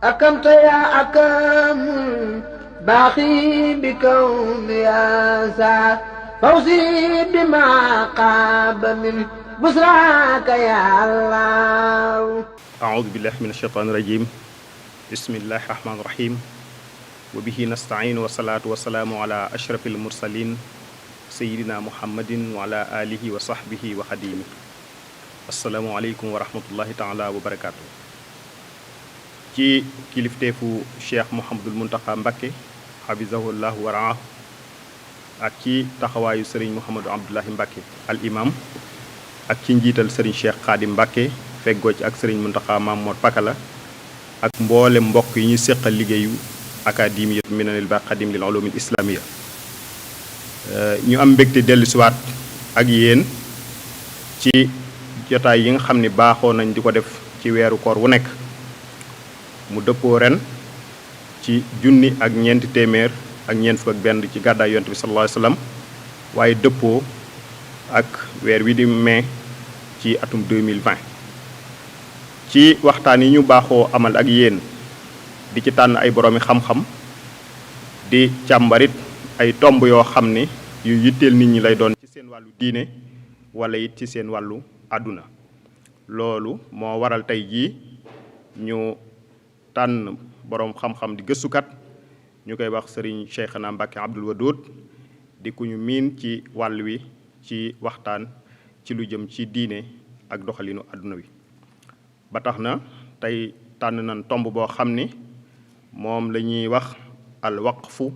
أكمت يا أكم باقي بكون يا سعد فوزي بما قاب من بسراك يا الله أعوذ بالله من الشيطان الرجيم بسم الله الرحمن الرحيم وبه نستعين والصلاة والسلام على أشرف المرسلين سيدنا محمد وعلى آله وصحبه وخديمه السلام عليكم ورحمة الله تعالى وبركاته ci kilifteefu Cheikh Mouhamadul Mountakha Mbacké hafizahullahu wa ra'ah ak ci taxawaayu Serigne Mouhamadou Abdoulahi Mbacké al imam ak ci njiital Serigne Cheikh Khadim Mbacké feggoo ci ak Serigne Mountakha Mamour Pakala ak mboolem mbokk yi ñu séqal liggéeyu académiyatu minanil baqadim lil ulumil islamiyya ñu am mbégte dellusiwaat ak yéen ci jotaay yi nga xam ne baaxoo nañ di ko def ci weeru koor wu nekk mu dëppoo ren ci junni ak ñeenti téeméer ak ñeent fukk ak benn ci gàddaay yonent bi sallallahu alayhi wasallam waaye dëppoo ak weer wi di mai ci atum 2020 ci waxtaan yi ñu baaxoo amal ak yéen di ci tànn ay boroomi xam-xam di càmbarit ay tomb yoo xam ne yu yitteel nit ñi lay doon ci seen wàllu diine wala it ci seen wàllu àdduna loolu moo waral tey jii ñu tànn boroom xam-xam di gëstukat ñu koy wax Serigne Cheikhna Mbacké Abdoul Wadoud di ku ñu miin ci wàll wi ci waxtaan ci lu jëm ci diine ak doxalinu àdduna wi ba tax na tey tànn nañ tomb boo xam ni moom la ñuy wax al waqfu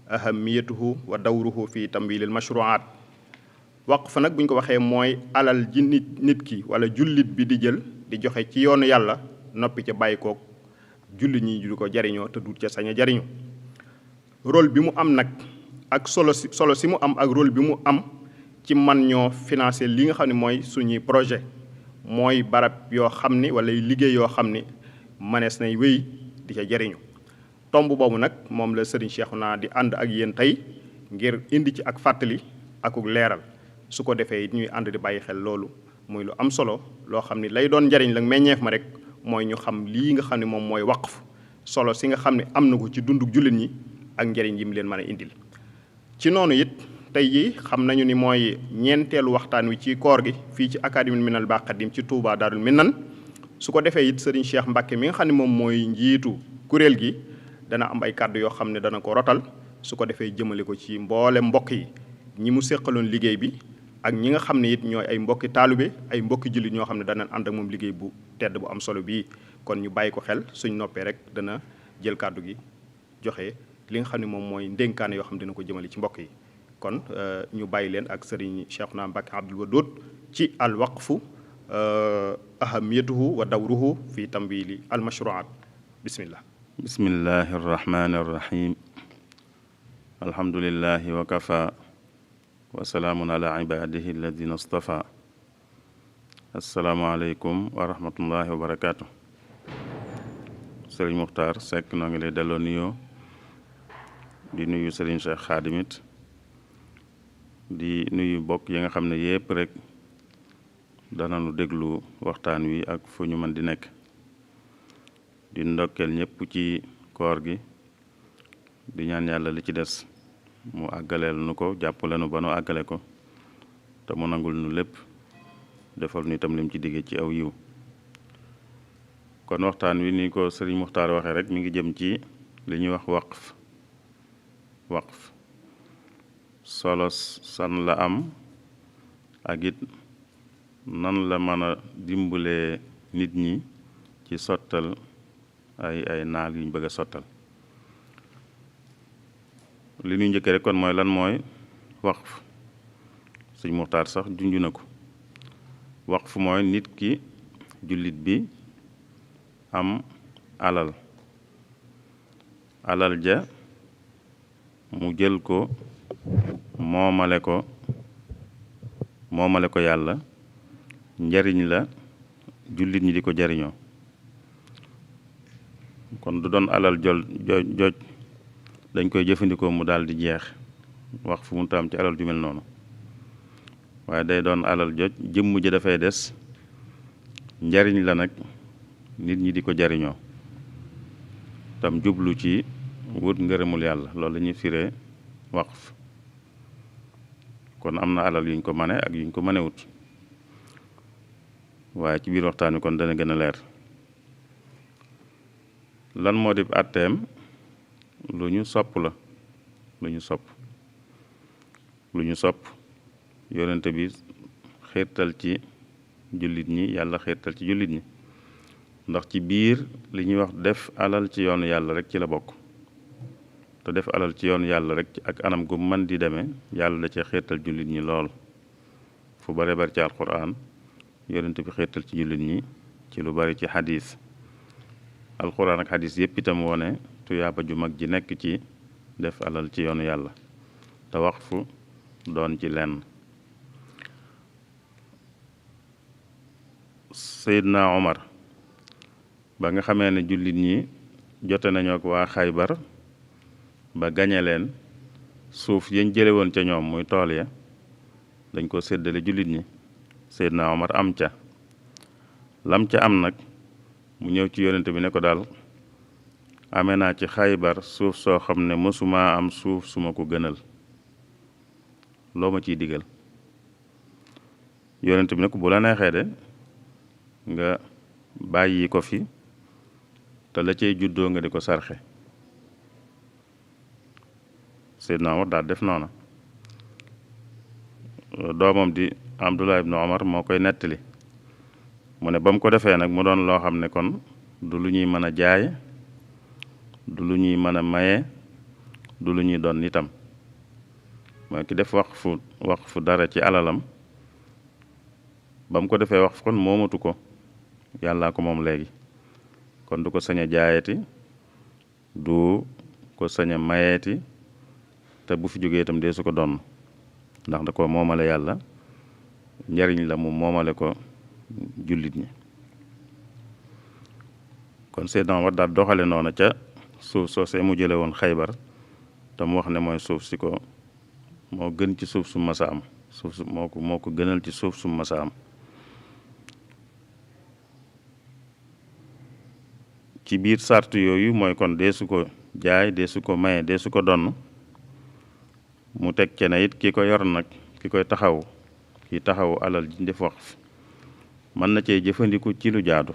ahamiyatuhu wa dawruhu fi tamwilil mashru'at waqf nag bu ñu ko waxee mooy alal ji nit ki wala jullit bi di jël di joxe ci yoonu yàlla noppi ca bàyyi koog jullit ñi du ko jariñoo te duut ca sañ a jariñu rôle bi mu am nag ak solo si mu am ak rôle bi mu am ci man ñoo financer li nga xam ne mooy suñuy projet mooy barab yoo xam ni wala liggéey yoo xam ni manees nay wéy di ca jariñu tomb boobu nag moom la Serigne Cheikhouna di ànd ak yéen tey ngir indi ci ak fàttali akuk leeral su ko defee it ñuy ànd di bàyyi xel loolu muy lu am solo loo xam ni lay doon njariñ la meññeef ma rek mooy ñu xam lii nga xam ne moom mooy waqf solo si nga xam ne am na ko ci dunduk jullit ñi ak njariñ yi mu leen mën a indil ci noonu it tey yi xam nañu ni mooy ñeenteelu waxtaan wi ci koor gi fii ci académie minal baqadim ci Touba Darul Minan su ko defee it Serigne Cheikh Mbacké mi nga xam ne moom mooy njiitu kuréel gi dana am ay kàddu yoo xam ne dana ko rotal su ko defee jëmale ko ci mboole mbokk yi ñi mu séqaloon liggéey bi ak ñi nga xam ne it ñooy ay mbokki taalibe ay mbokki jullit ñoo xam ne danañ ànd ak moom liggéey bu tedd bu am solo bii kon ñu bàyyi ko xel suñ noppee rek dana jël kàddu gi joxe li nga xam ne moom mooy ndénkaane yoo xam ne dina ko jëmale ci mbokk yi kon ñu bàyyi leen ak Serigne Cheikhna Mbacké Abdoul Wadoud ci al waqfu ahamiyatuhu wa dawruhu fi tamwili al mashru'at bismillah bismillahi arrahmani arrahim alhamdulillahi wa kafa wa salaamun ala ibadihi alladina astafa asalaamaaleykum wa rahmatullahi wa barakaatu sëriñ Muxtaar Seck noo ngi lay delloo nuyoo di nuyu sëriñ Cheikh Khadim it di nuyu bokk yi nga xam ne yépp rek danañu déglu waxtaan wi ak fu ñu mën di nekk di ndokkeel ñëpp ci koor gi di ñaan yàlla li ci des mu àggaleel nu ko jàppale nu ba nu àggale ko te mu nangul nu lépp defal nu itam lim ci digge ci aw yiw kon waxtaan wi ni ko sëriñ Muxtaar waxee rek mi ngi jëm ci li ñuy wax waqf solo san la am ak it nan la mën a dimbalee nit ñi ci sottal ay naal yu ñu bëgg a sottal li ñuy njëkkee rek kon mooy lan mooy waqf sëñ Muxtaar sax junj na ko waqf mooy nit ki jullit bi am alal ja mu jël ko moomale ko yàlla njariñ la jullit ñi di ko jariñoo kon du doon alal jooj dañ koy jëfandikoo mu daal di jeex wax fu mu taam ci alal ju mel noonu waaye day doon alal joj jëmm ji dafay des njariñ la nag nit ñi di ko jariñoo tam jublu ci wut ngërëmul yàlla loolu la ñuy firee waqf kon am na alal yuñ ko mane ak yuñ ko manewut waaye ci biir waxtaan wi kon dana gën a leer lan moo di atteem lu ñu sopp la lu ñu sopp yonente bi xiirtal ci jullit ñi yàlla xiirtal ci jullit ñi ndax ci biir li ñuy wax def alal ci yoonu yàlla rek ci la bokk te def alal ci yoonu yàlla rek ak anam gu mën di demee yàlla da cee xiirtal jullit ñi lool fu bare bari ci alquran yonente bi xiirtal ci jullit ñi ci lu bari ci xadis alquran ak xadis yépp itam wone tuyaaba ju mag ji nekk ci def alal ci yoonu yàlla te waqfu doon ci lenn Seydina Omar ba nga xamee ne jullit ñi jote nañoo ak waa Xaybar ba gañe leen suuf yañ jële woon ca ñoom muy tool ya dañ ko séddale jullit ñi Seydina Omar am ca lam ca am nag mu ñëw ci yonente bi ne ko daal amee naa ci Xaybar suuf soo xam ne mësumaa am suuf su ma ko gënal loo ma ciy digal yonente bi ne ko bu la neexee de nga bàyyi ko fi te la cay juddoo nga di ko sarxe Seydina Omar daal def noona doomam di Abdullah ibnu Omar moo koy nettali mu ne ba mu ko defee nag mu doon loo xam ne kon du lu ñuy mën a jaay du lu ñuy mën a maye du lu ñuy doon itam mooy ki def waqfu dara ci alalam ba mu ko defee waqf kon moomatu ko yàllaa ko moom léegi kon du ko sañ a jaayati du ko sañ a mayeeti te bu fi jógee itam dee su ko doon ndax da ko moomale yàlla njariñ la mu moomale ko jullit ñi kon Seydina Omar daal doxale noona ca suuf soosee mu jële woon Xaybar te mu wax ne mooy suuf si ko moo gën ci suuf su masa am suuf su moo ko gënal ci suuf su masa am ci biir sart yooyu mooy kon dee su ko jaay dee su ko maye dee su ko donn mu teg ce ne it ki ko yor nag ki koy taxaw ki taxaw alal ji def waqf mën na cee jëfandiku ci lu jaadu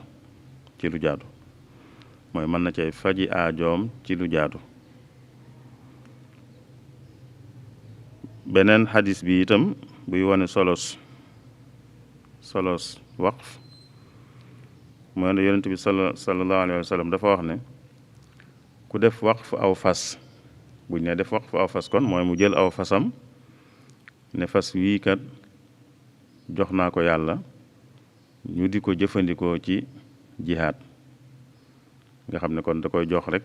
mooy mën na cee faji aajoom ci lu jaadu beneen xadis bi itam buy wane solos waqf mooy ne yonent bi sallallahu alayhi wa sallam dafa wax ne ku def waqf aw fas buñ ne def waqf aw fas kon mooy mu jël aw fasam ne fas wii kat jox naa ko yàlla ñu di ko jëfandikoo ci jihaad nga xam ne kon da koy jox rek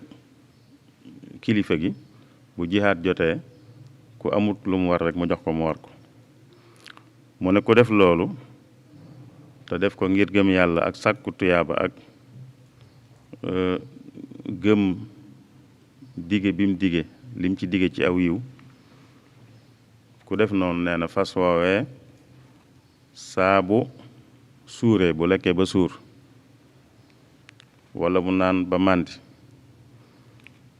kilifa gi bu jihaad jotee ku amut lu mu war rek mu jox ko mu war ko mu ne ku def loolu te def ko ngir gëm yàlla ak sàkku tuyaaba ak gëm dige bi mu dige lim ci dige ci aw yiw ku def noonu nee na fas woowee saabu suuree bu lekkee ba suur wala mu naan ba màndi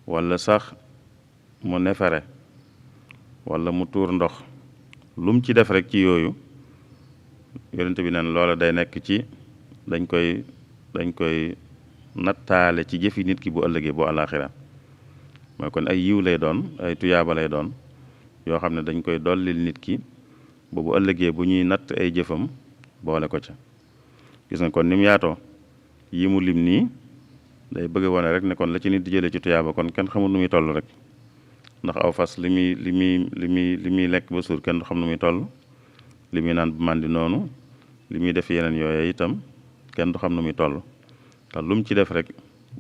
wala sax mu nefere wala mu tuur ndox lum ci def rek ci yooyu yonente bi neen loola day nekk ci dañ koy nattaale ci jëfi nit ki bu ëllëgee bu àllaaxira mooy kon ay yiw lay doon ay tuyaaba lay doon yoo xam ne dañ koy dollil nit ki ba bu ëllëgee bu ñuy natt ay jëfam boole ko ca gis nga kon ni mu yaatoo yi mu lim nii day bëgg wone rek ne kon la ci nit di jëlee ci tuyaaba kon kenn xamul nu muy toll rek ndax aw fas li muy lekk ba suur kenn du xam nu muy toll li muy naan bu màndi noonu li muy def yeneen yooye itam kenn du xam nu muy toll te lu mu ci def rek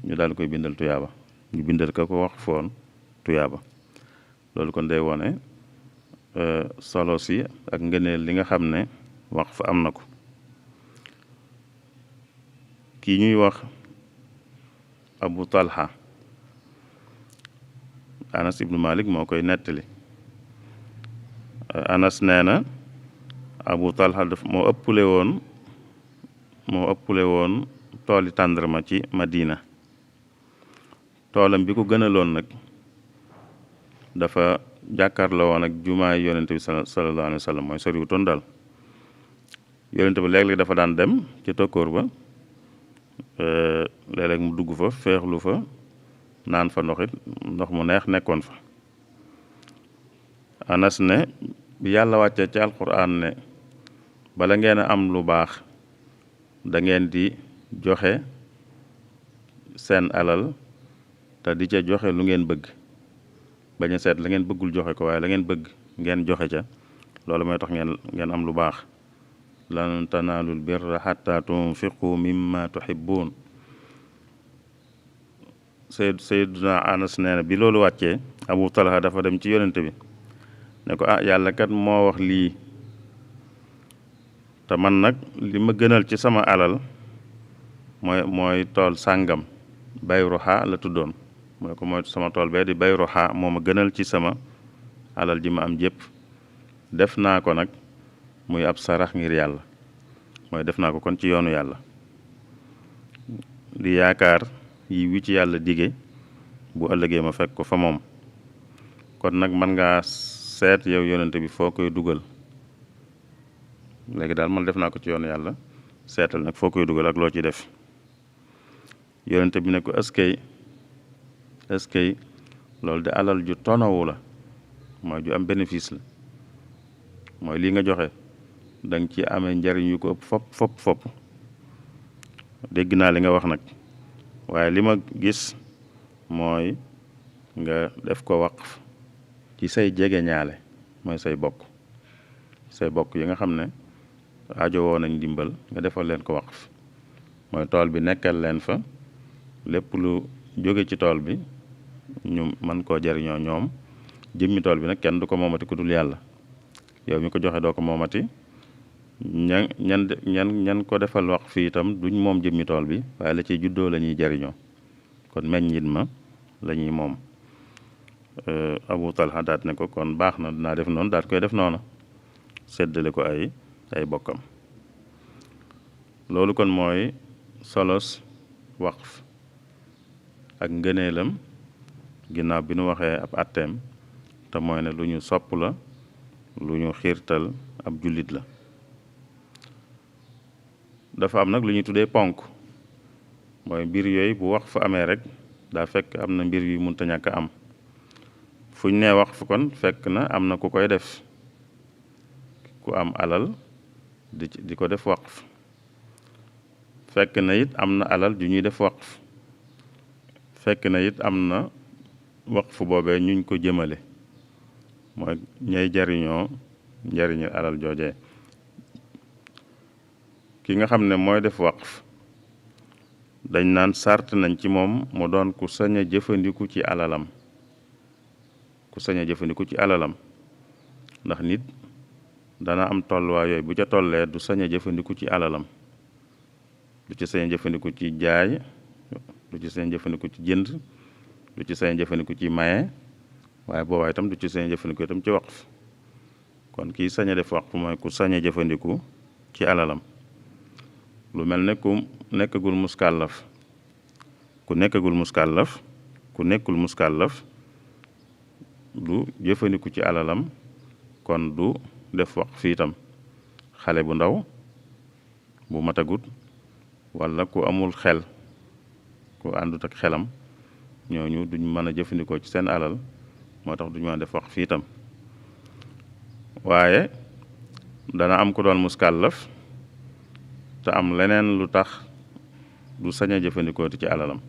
ñu daal koy bindal tuyaaba ñu bindal ka ko wax foon tuyaaba loolu kon day wone solo si ak ngëneel li nga xam ne waqf am na ko kii ñuy wax Abu Talha Anas ibnu Malik moo koy nettali Anas nee na Abu Talha moo ëppule woon tooli tàndarma ci Madina toolam bi ko gënaloon nag dafa jàkkaarloo woon ak jumaay yonente bi sallallahu alayhi wa sallam mooy soriwutoon daal yonente bi léeg-léeg dafa daan dem ci tokkoor ba léeg-léeg mu dugg fa feexlu fa naan fa ndox mu neex nekkoon fa. Anas ne bi yàlla wàccee ci alquran ne bala ngeen a am lu baax da ngeen di joxe seen alal te di ca joxe lu ngeen bëgg bañ a seet la ngeen bëggul joxe ko waaye la ngeen bëgg ngeen joxe ca loolu mooy tax ngeen am lu baax. lan tanaalul birra xatta tunfiqu mimma tuhibbun. Sayyiduna Anas nee na bi loolu wàccee Abu Talha dafa dem ci yonente bi ne ko yàlla kat moo wax lii te man nag li ma gënal ci sama alal mooy tool sàngam Bayruha la tuddoon mu ne ko mooy sama tool bee di Bayruha moo ma gënal ci sama alal ji ma am jépp def naa ko nag muy ab sarax ngir yàlla mooy def naa ko kon ci yoonu yàlla di yaakaar yi wi ci yàlla dige bu ëllëgee ma fekk ko fa moom. kon nag man ngaa seet yow yonente bi foo koy dugal léegi daal man def naa ko ci yoonu yàlla seetal nag foo koy dugal ak loo ci def. yonente bi ne ko eskay loolu de alal ju tonawu la mooy ju am bénéfice la mooy lii nga joxe danga ci amee njariñ yu ko ëpp fopp dégg naa li nga wax nag waaye li ma gis mooy nga def ko waqf ci say jege ñaale mooy say bokk yi nga xam ne aajo woo nañ dimbal nga defal leen ko waqf mooy tool bi nekkal leen fa lépp lu jóge ci tool bi ñu mën koo jariñoo ñoom jëmmi tool bi nag kenn du ko moomati ku dul yàlla yow mi ko joxe doo ko moomati ñan ko defal waqf fii itam duñ moom jëmmi tool bi waaye la ciy juddoo la ñuy jariñoo kon meññit ma la ñuy moom. Abu Talha daat ne ko kon baax na dinaa def noonu daat koy def noonu séddale ko ay bokkam. loolu kon mooy solos waqf ak ngëneelam ginnaaw bi nu waxee ab atteem te mooy ne lu ñu sopp la lu ñu xiirtal ab jullit la. dafa am nag lu ñuy tuddee ponk mooy mbir yooyu bu waqf amee rek daa fekk am na mbir yu mënta ñàkk am fu ñu nee waqf kon fekk na am na ku koy def ku am alal di ko def waqf fekk na it am na alal ju ñuy def waqf fekk na it am na waqf boobee ñuñ ko jëmale mooy ñay jariñoo njariñu alal joojee ki nga xam ne mooy def waqf dañ naan sart nañ ci moom mu doon ku sañ a jëfandiku ci alalam ndax nit dana am tolluwaay yooyu bu ca tollee du sañ a jëfandiku ci alalam du ci sañ a jëfandiku ci jaay du ci sañ a jëfandiku ci jënd du ci sañ a jëfandiku ci maye waaye boobaa itam du ci sañ a jëfandiku itam ci waqf kon kii sañ a def waqf mooy ku sañ a jëfandiku ci alalam lu mel ne ku nekkul muskàllaf du jëfandiku ci alalam kon du def waqf itam xale bu ndaw bu matagut wala ku amul xel ku àndut ak xelam ñooñu duñ mën a jëfandikoo ci seen alal moo tax duñ mën a def waqf itam waaye dana am ku doon muskàllaf te am leneen lu tax du sañ a jëfandikoo ci alalam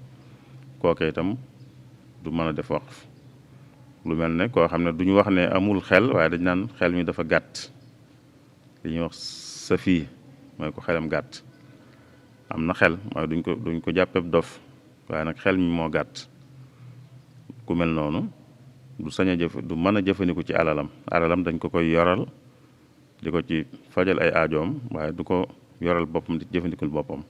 kooke itam du mën a def waqf lu mel ne koo xam ne duñu wax ne amul xel waaye dañ naan xel mi dafa gàtt li ñuy wax sa fii mooy ko xelam gàtt am na xel mooy duñ ko jàppeb dof waaye nag xel mi moo gàtt ku mel noonu du sañ a du mën a jëfandiku ci alalam dañ ko koy yoral di ko ci fajal ay aajoom waaye du ko yoral boppam di jëfandikul boppam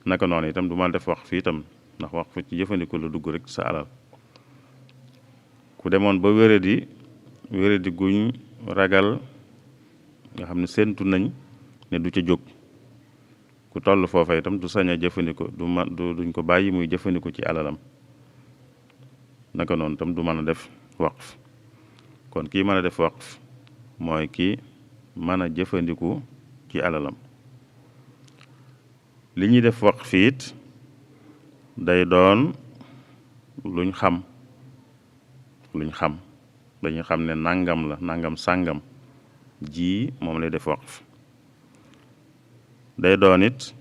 naka noonu itam du mën def waqf fii itam ndax waqf ci jëfandiku la dugg rek ci sa alal ku demoon ba wéradi guñ ragal nga xam ne séentu nañ ne du ca jóg ku toll foofa itam du sañ a jëfandiku duñ ko bàyyi muy jëfandiku ci alalam naka noonu tam du mën a def waqf kon kii mën a def waqf mooy kii mën a jëfandiku ci alalam. li ñuy def waqf it day doon luñ xam dañuy xam ne nangam la nangam sàngam ji moom lay def waqf. day doon it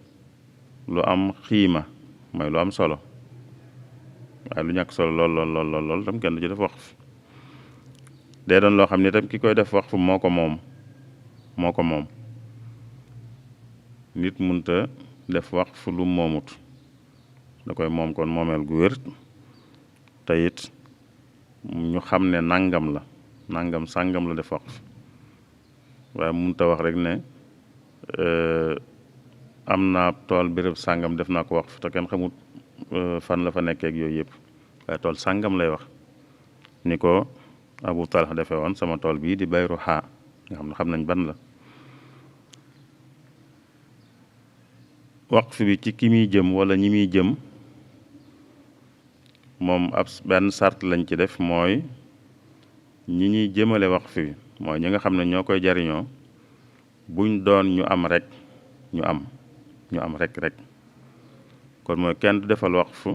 lu am xiima mooy lu am solo waaye lu ñàkk solo lool tam kenn du ci def waqf. day doon loo xam ne tam ki koy def waqf moo ko moom nit munta def waqf lu moomut da koy moom kon moomeel gu wér te it ñu xam ne nangam la nangam sàngam la def waqf waaye munta wax rek ne am naa tool béréb sàngam def naa ko waqf te kenn xamut fan la fa nekkeek yooyu yëpp waaye tool sàngam lay wax ni ko Abu Talha defee woon sama tool bii di Bayruha nga xam ne xam nañ ban la. waqf bi ci ki muy jëm wala ñi muy jëm moom ab benn sart lañ ci def mooy ñi ñuy jëmale waqf bi mooy ñi nga xam ne ñoo koy jariñoo buñ doon ñu am rek ñu am rek kon mooy kenn du defal waqf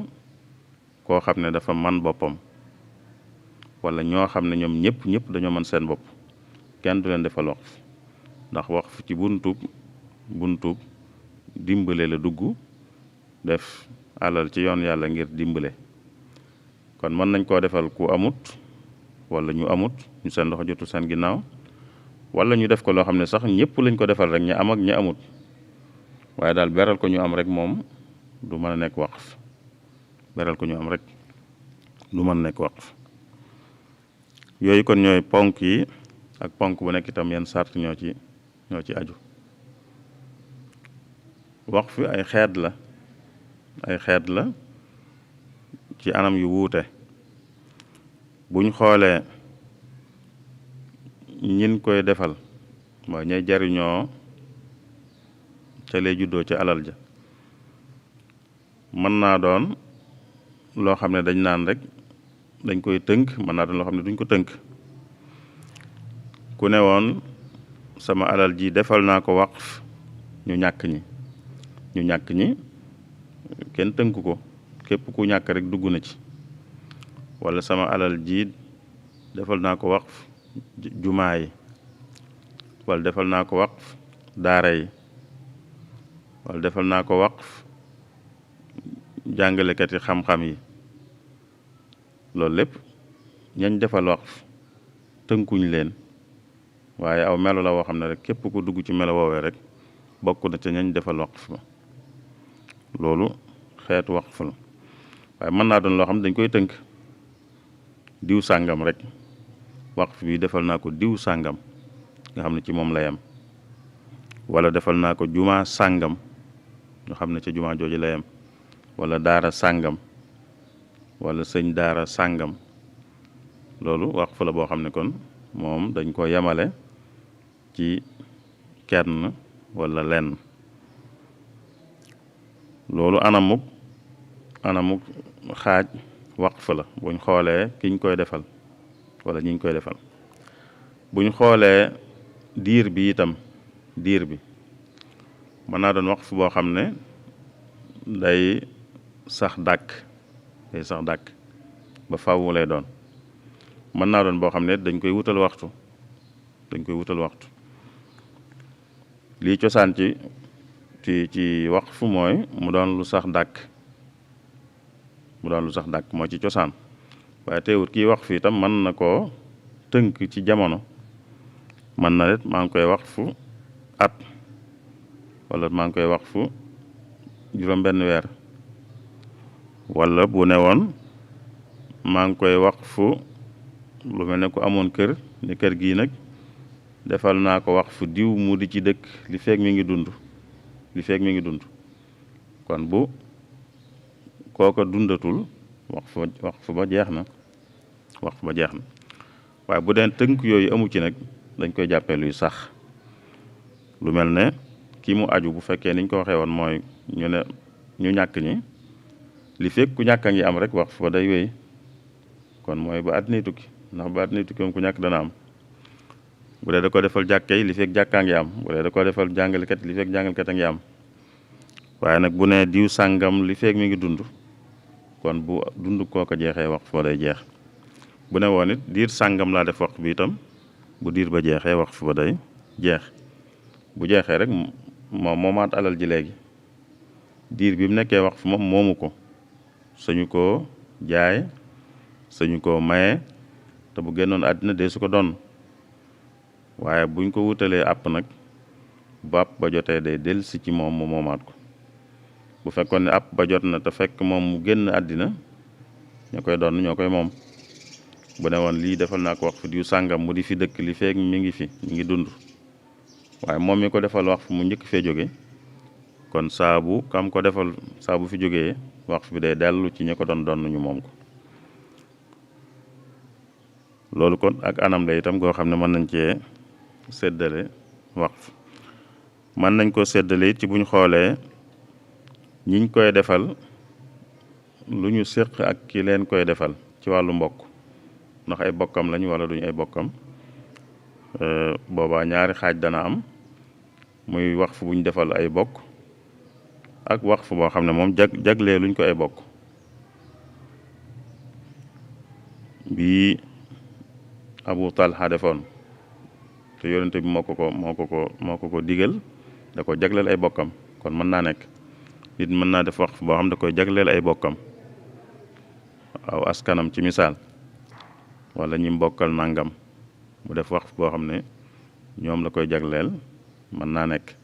koo xam ne dafa man boppam wala ñoo xam ne ñoom ñëpp dañoo mën seen bopp kenn du leen defal waqf ndax waqf ci buntub dimbale la dugg def alal ci yoon yàlla ngir dimbale kon mën nañ koo defal ku amut wala ñu amut ñu seen loxo jotul seen ginnaaw wala ñu def ko loo xam ne sax ñëpp lañ ko defal rek ñi am ak ñi amut waaye daal beral ko ñu am rek moom du mën a nekk waqf beral ko ñu am rek du mën a nekk waqf. yooyu kon ñooy ponk yi ak ponk bu nekk itam yenn sart ñoo ci aju. waqf ay xeet la ci anam yu wuute buñ xoolee ñin koy defal mooy ñay jariñoo ca lay juddoo ci alal ja mën naa doon loo xam ne dañ naan rek dañ koy tënk mën naa doon loo xam ne duñ ko tënk ku ne woon sama alal ji defal naa ko waqf ñu ñàkk ñi kenn tënk ko képp ku ñàkk rek dugg na ci wala sama alal ji defal naa ko waqf jumaa yi wala defal naa ko waqf daara yi wala defal naa ko waqf jàngalekat yi xam-xam yi loolu lépp ñañ defal waqf tënkuñ leen waaye aw melo la woo xam ne rek képp ku dugg ci melo woowee rek bokk na ca ñañ defal waqf ba loolu xeetu waqf la waaye mën naa doon loo xam ne dañ koy tënk diw sàngam rek waqf bi defal naa ko diw sàngam nga xam ne ci moom la yem wala defal naa ko jumaa sàngam nga xam ne ca jumaa jooju la yem wala daara sàngam wala sëñ daara sàngam loolu waqf la boo xam ne kon moom dañ ko yemale ci kenn wala lenn loolu anamuk xaaj waqf la buñ xoolee kiñ koy defal wala ñiñ koy defal buñ xoolee diir bi itam diir bi mën naa doon waqf boo xam ne day sax dàkk ba faaw lay doon mën naa doon boo xam ne dañ koy wutal waxtu lii cosaan ci waqf mooy mu doon lu sax dàkk moo ci cosaan waaye teewut kii waqf itam mën na koo tënk ci jamono mën na it maa ngi koy waqfu at wala maa ngi koy waqfu juróom-benn weer wala bu ne woon maa ngi koy waqfu lu mel ne ku amoon kër ni kër gii nag defal naa ko waqfu diw mu di ci dëkk li feeg mi ngi dund kon bu kooko dundatul waqfu ba jeex na waaye bu deen tënk yooyu amu ci nag dañ koy jàppee luy sax lu mel ne kii mu aju bu fekkee niñ ko waxee woon mooy ñu ne ñu ñàkk ñi li fekk ku ñàkk a ngi am rek waqf ba day wéy kon mooy ba àddinay tukki, ndax ba àddinay tukki moom ku ñàkk dana am. bu dee da ko defal jàkka yi li fekk jàkkaa ngi am, bu dee da ko defal jàngalekat li fekk jàngalekat a ngi am. waaye nag bu ne diw sàngam li fekk mi ngi dund, kon bu dund kooka jeexee waqf ba day jeex. bu ne woon it diir sàngam laa def waqf bi itam, bu diir ba jeexee waqf ba day jeex. bu jeexee rek moom moomaat alal ji léegi. diir bi mu nekkee waqf moom moomu ko, sañu koo jaay, sañu koo maye, te bu génnoon àddina dee su ko doon. waaye buñ ko wutalee àpp nag bu àpp ba jotee day dellusi ci moom mu moomaat ko. bu fekkoon ne àpp ba jot na te fekk moom mu génn àddina, ñoo koy doon ñoo koy moom. bu ne woon lii defal naa ko waqf diw sàngam mu di fi dëkk li feek mi ngi fi mi ngi dund, waaye moom mi ko defal waqf mu njëkk fee jóge, kon saabu kam ko defal saabu fi jógee waqf bi day dellu ci ñi ko doon ñu moom ko. loolu kon ak anam la itam goo xam ne mën nañ cee séddale waqf. mën nañ ko séddale it ci buñ xoolee ñiñ koy defal lu ñu séq ak ki leen koy defal ci wàllu mbokk, ndax ay bokkam lañ wala duñ ay bokkam. boobaa ñaari xaaj dana am, muy waqf buñ defal ay bokk ak waqf boo xam ne moom jaglee luñ ko ay bokk. bii Abu Talha defoon te yonente bi moo ko ko digal, da ko jagleel ay bokkam, kon mën naa nekk. nit mën naa def waqf boo xam da koy jagleel ay bokkam, aw askanam ci misaal, wala ñi mbokkal nangam, mu def waqf boo xam ne ñoom la koy jagleel, mën naa nekk.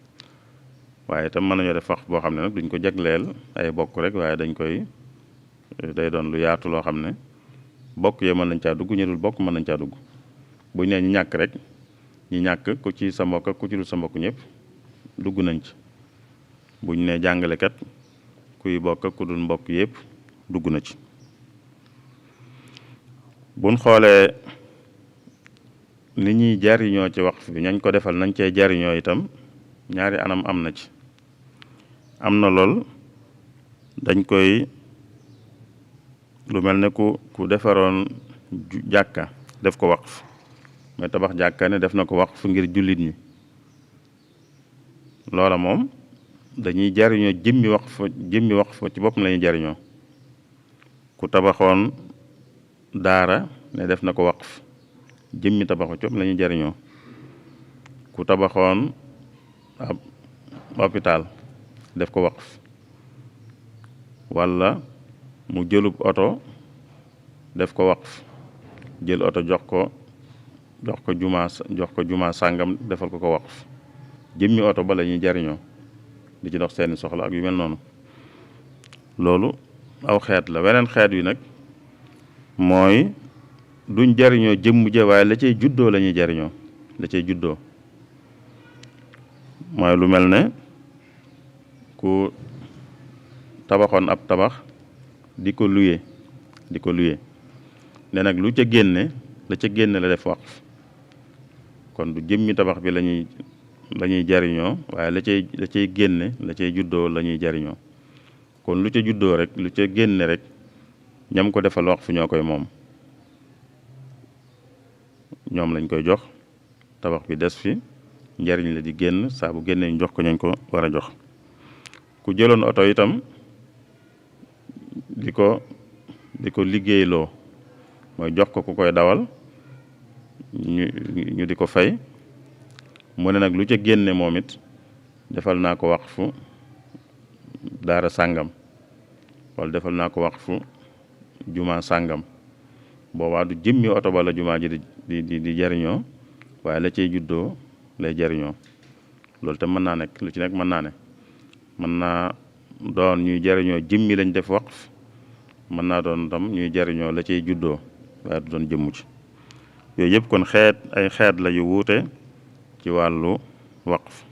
waaye itam mën nañoo def waqf boo xam ne nag duñ ko jagleel ay bokk rek, waaye day doon lu yaatu loo xam ne bokk yee mën nañ caa dugg, ñu dul bokk mën nañ caa dugg. buñ nee ñi ñàkk rek, ñi ñàkk ku ci sa mbokk ak ku ci dul sa mbokk ñëpp dugg nañ ci. buñ nee jàngalekat, kuy bokk ak ku dul mbokk yëpp dugg na ci. buñ xoolee ni ñuy jariñoo ci waqf bi, ñañ ko defal nañ cee jariñoo itam ñaari anam am na ci. am na lool dañ koy lu mel ne ku defaroon jàkka def ko waqf, mais tabax jàkka ne def na ko waqf ngir jullit ñi. loola moom dañuy jariñoo jëmmi waqf ci boppam la ñuy jariñoo. ku tabaxoon daara ne def na ko waqf, jëmmi tabaxu ci boppam la ñuy jariñoo. ku tabaxoon ab hôpital def ko waqf, walla mu jëlub oto def ko waqf, jël oto jox ko jumaa sàngam defal ko waqf, jëmmi oto ba la ñuy jariñoo di ci dox seeni soxla ak yu mel noonu. loolu aw xeet la. weneen xeet wi nag mooy duñ jariñoo jëmm ja, waaye la cay juddoo la ñuy jariñoo. la cay juddoo mooy lu mel ne ku tabaxoon ab tabax di ko luye ne nag lu ca génne la def waqf, kon du jëmmi tabax bi la ñuy jariñoo, waaye la cay génne, la cay juddoo la ñuy jariñoo. kon lu ca juddoo rek, lu ca génne rek, ñam ko defal waqf ñoo koy moom, ñoom lañ koy jox. tabax bi des fi, njariñ la di génn, saa bu génnee ñu jox ko ñañ ko war a jox. ku jëloon oto itam di ko liggéeyloo, mooy jox ko ku koy dawal, ñu di ko fay, mu ne nag lu ca génne moom it defal naa ko waqfu daara sàngam, wala defal naa ko waqfu jumaa sàngam. boobaa du jëmmi oto ba la jumaa ji di jariñoo, waaye la cay juddoo lay jariñoo. loolu tam mën naa nekk, lu ci nekk mën naa ne. mën naa doon ñuy jariñoo jëmmi lañ def waqf, mën naa doon tam ñuy jariñoo la cay juddoo, waaye du doon jëmmu ci. yooyu yëpp kon ay xeet la yu wuute ci wàllu waqf.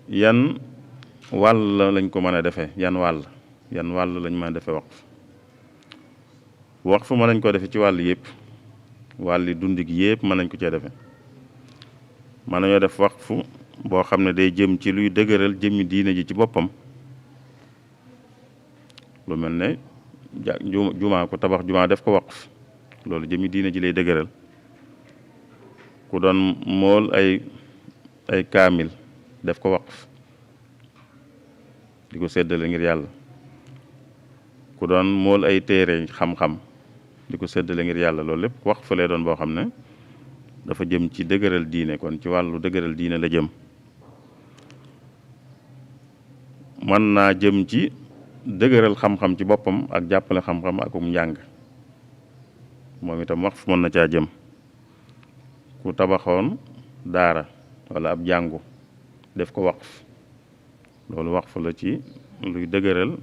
yan wàll lañ ko mën a defee, yan wàll lañ mën a defee waqf mën nañ ko defee ci wàll yëpp, wàlli dund gi yëpp mën nañ ko cee defee. mën nañoo def waqf boo xam ne day jëm ci luy dëgëral jëmmi diine ji ci boppam, lu mel ne jumaa ku tabax jumaa def ko waqf loolu jëmi diine ji lay dëgëral. ku doon mool ay kaamil def ko waqf di ko séddale ngir yàlla. ku doon mool ay téere xam-xam di ko séddale ngir yàlla, loolu lépp waqf lay doon boo xam ne dafa jëm ci dëgëral diine, kon ci wàllu dëgëral diine la jëm. mën naa jëm ci dëgëral xam-xam ci boppam ak jàppale xam-xam akum njàng, moom itam waqf mën na caa jëm. ku tabaxoon daara wala ab jàngu def ko waqf, loolu waqf la ci luy dëgëral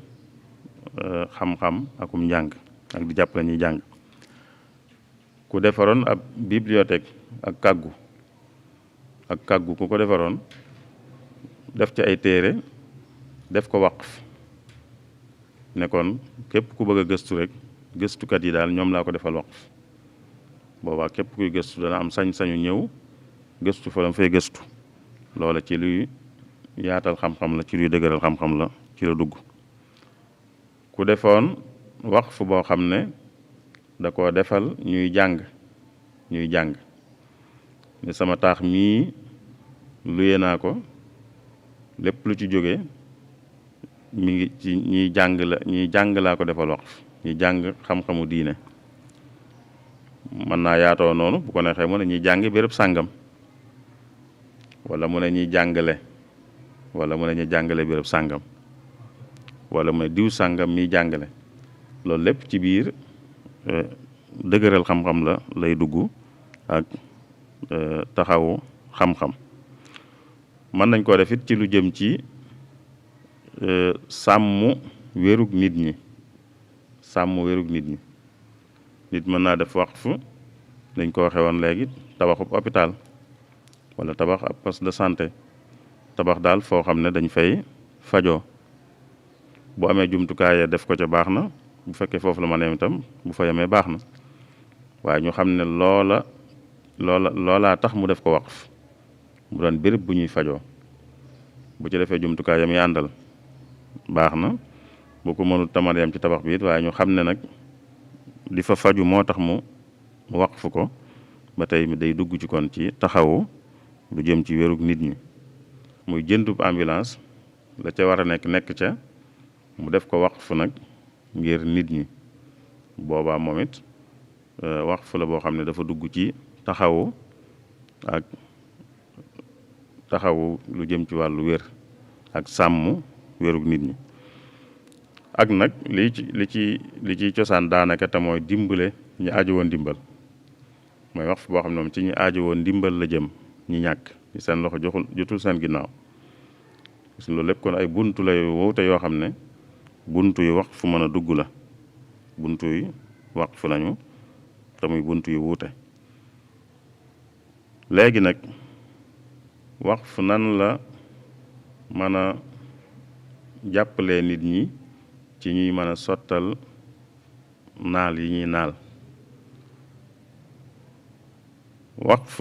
xam-xam akum njàng ak di jàppale ñuy jàng. ku defaroon ab bibliothèque ak kàggu ku ko defaroon def ci ay téere def ko waqf, ne kon képp ku bëgg a gëstu rek gëstukat yi daal ñoom laa ko defal waqf. boobaa képp kuy gëstu dana am sañ-sañu ñëw gëstu fa la fay gëstu. loola ci luy yaatal xam-xam la, ci luy dëgëral xam-xam la, ci la dugg. ku defoon waqf boo xam ne da koo defal ñuy jàng ne sama taax mii luye naa ko, lépp lu ci jóge mi ngi ci ñiy jàng laa ko defal waqf, ñuy jàng xam-xamu diine. mën naa yaatoo noonu, bu ko neexee mu ne ñuy jàngi béréb sàngam, wala mu ne ñuy jàngale, wala mu ne ñuy jàngale béréb sàngam, wala mu ne diw sàngam miy jàngale. loolu lépp ci biir dëgëral xam-xam la lay dugg ak taxawu xam-xam. mën nañ koo def it ci lu jëm ci sàmm wérug nit ñi. nit mën naa def waqf, dañ ko waxe woon léegi, tabaxub hôpital wala tabax ab poste de santé, tabax daal foo xam ne dañ fay fajoo. bu amee jumtukaay def ko ca baax na, bu fekkee foofu la ma ne itam bu fa yemee baax na, waaye ñu xam ne loolaa tax mu def ko waqf, mu doon béréb bu ñuy fajoo. bu ci defee jumtukaay yam àndal baax na, bu ko mënut tamal yam ci tabax bi it, waaye ñu xam ne nag di fa faju moo tax mu waqf ko, ba tey day dugg ci kon ci taxawu lu jëm ci wérug nit ñi. muy jëndub ambulance, la ca war a nekk ca, mu def ko waqf nag ngir nit ñi. boobaa moom it waqf la boo xam ne dafa dugg ci taxawu lu jëm ci wàllu wér ak sàmm wérug nit ñi. ak nag li ci cosaan daanaka te mooy dimbale ñi aajo woon ndimbal, mooy waqf boo xam ne moom ci ñi aajo woon ndimbal la jëm, ñi ñàkk ci seen loxo jotul seen ginnaaw. gis loolu lépp kon ay buntu la wuute yoo xam ne buntu yu waqf mën a dugg la, buntu yu waqf lañu te muy buntu yu wuute. léegi nag waqf nan la mën a jàppalee nit ñi ci ñuy mën a sottal naal yi ñuy naal. waqf